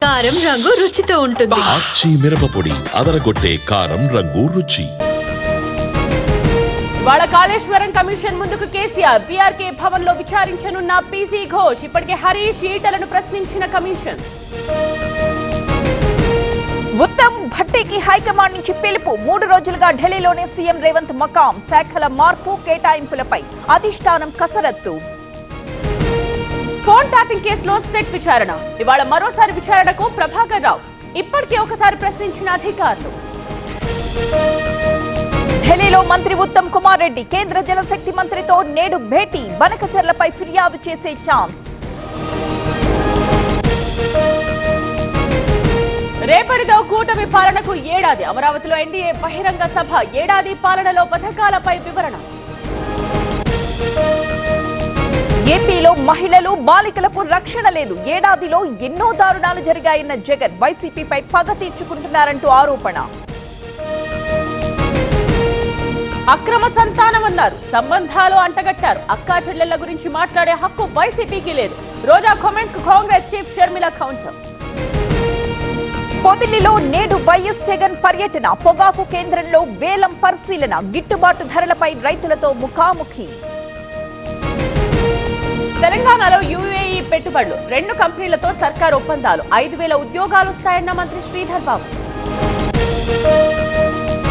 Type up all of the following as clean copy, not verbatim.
కారం రంగు రుచితో ఉంటుంది. ఆచి మిరపపొడి అదరగొట్టే కారం రంగు రుచి. ఇవాళ కాళేశ్వరం కమిషన్ ముందుకు కేసీఆర్ బీఆర్కే భవన్ లో విచారించనున్న పీసీ ఘోష్. ఇప్పటికే హరీష్ ఈటలను ప్రశ్నించిన కమిషన్. ఉత్తమ్ భట్టీకి హైకమాండ్ నుంచి పిలుపు. 3 రోజులుగా ఢిల్లీలోనే సీఎం రేవంత్ మకాం. శాఖల మార్పు కేటాయింపులపై అధిష్టానం కసరత్తు. ఫోన్ ట్యాపింగ్ కేసులో సెట్ విచారణ. ఇవాళ మరోసారి విచారణకు ప్రభాకర్ రావు. ఇప్పటికే ఒకసారి ప్రశ్నించిన అధికారులు. ఢిల్లీలో మంత్రి ఉత్తమ్ కుమార్ రెడ్డి కేంద్ర జలశక్తి మంత్రితో నేడు భేటీ. బనకచర్లపై ఫిర్యాదు చేసే ఛాన్స్. రేపటితో కూటమి పాలనకు ఏడాది. అమరావతిలో ఎన్డీఏ బహిరంగ సభ. ఏడాది పాలనలో పథకాలపై వివరణ. ఏపీలో మహిళలు బాలికలకు రక్షణ లేదు. ఏడాదిలో ఎన్నో దారుణాలు జరిగాయన్న జగన్. వైసీపీపై పగ తీర్చుకుంటున్నారంటూ ఆరోపణ. అక్రమ సంతానమన్నారు. సంబంధాలు అంటగట్టారు. అక్కా చెల్లెళ్ల గురించి మాట్లాడే హక్కు వైసీపీకి లేదు. రోజా కామెంట్స్ కు కాంగ్రెస్ చీఫ్ షర్మిల కౌంటర్. పొదిలిలో నేడు వైఎస్ జగన్ పర్యటన. పొగాకు కేంద్రంలో వేలం పరిశీలన. గిట్టుబాటు ధరలపై రైతులతో ముఖాముఖి. తెలంగాణలో యూఏఈ పెట్టుబడులు. 2 కంపెనీలతో సర్కార్ ఒప్పందాలు. 5,000 ఉద్యోగాలు వస్తాయన్న మంత్రి Sridhar Babu.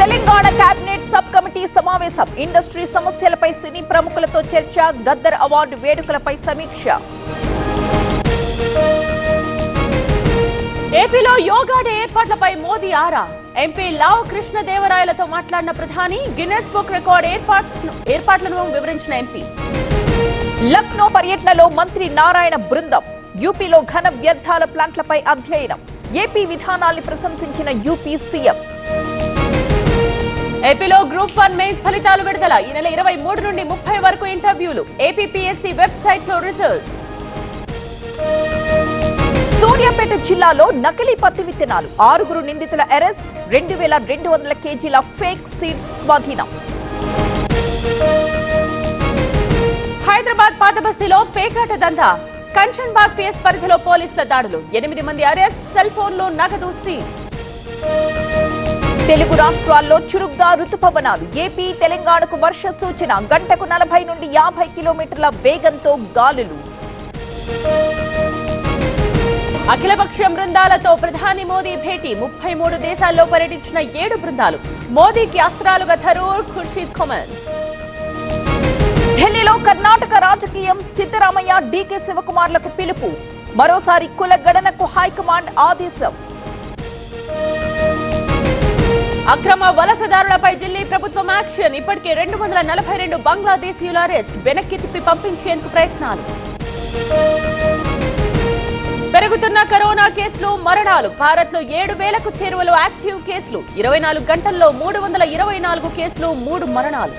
Telangana cabinet sub committee సమావేశం. ఇండస్ట్రీ సమస్యలపై సినీ ప్రముఖులతో చర్చ. గద్దర్ అవార్డు వేడుకలపై సమీక్ష. ఏపీలో యోగా డే ఏర్పాట్లపై మోదీ ఆరా. ఎంపీ లావ్ కృష్ణదేవరాయలతో మాట్లాడిన ప్రధాని. గిన్నెస్ బుక్ రికార్డ్ ఏర్పాట్లను వివరించిన ఎంపీ. లక్నో పర్యటనలో మంత్రి నారాయణ బృందం. యూపీలో ఘన వ్యర్థాల ప్లాంట్లపై అధ్యయనం. ఏపీ విధానాల్ని ప్రశంసించిన యూపీ సీఎం. ఏపీలో గ్రూప్ 1 మెయిన్స్ ఫలితాలు విడుదల. ఈ నెల 23 నుండి 30 వరకు ఇంటర్వ్యూలు. ఏపీపీఎస్సీ వెబ్సైట్ లో రిజల్ట్స్. సూర్యాపేట జిల్లాలో నకిలీ పత్తి విత్తనాలు. 6 నిందితుల అరెస్ట్. 2,200 కేజీల ఫేక్ సీడ్స్ స్వాధీనం. హైదరాబాద్ పాతబస్తీలో పేకాట దందా. కంచన్బాగ్ పిఎస్ పరిధిలో పోలీసుల దాడులు. 8 మంది అరెస్ట్. సెల్ ఫోన్లు, నగదు సీజ్. తెలుగు రాష్ట్రాల్లో చురుగ్గా రుతుపవనాలు. ఏపీ తెలంగాణకు వర్ష సూచన. గంటకు 40 నుండి 50 కిలోమీటర్ల వేగంతో గాలులు. అఖిలపక్ష బృందాలతో ప్రధాని మోదీ భేటీ. 33 దేశాల్లో పర్యటించిన 7 బృందాలు. మోదీకి అస్త్రాలుగా థరూర్, ఖుర్షీద్ కామెంట్స్. ఢిల్లీలో కర్ణాటక రాజకీయం. సిద్ధరామయ్య, డీకే శివకుమార్లకు పిలుపు. మరోసారి కుల గణనకు హైకమాండ్ ఆదేశం. అక్రమ వలసదారులపై ఢిల్లీ ప్రభుత్వం యాక్షన్. ఇప్పటికే 242 బంగ్లాదేశీయుల అరెస్ట్. వెనక్కి తిప్పి పంపించేందుకు ప్రయత్నాలు. పెరుగుతున్న కరోనా కేసులు, మరణాలు. భారత్ లో 7,000కు చేరువలో యాక్టివ్ కేసులు. 24 గంటల్లో 324 కేసులు, 3 మరణాలు.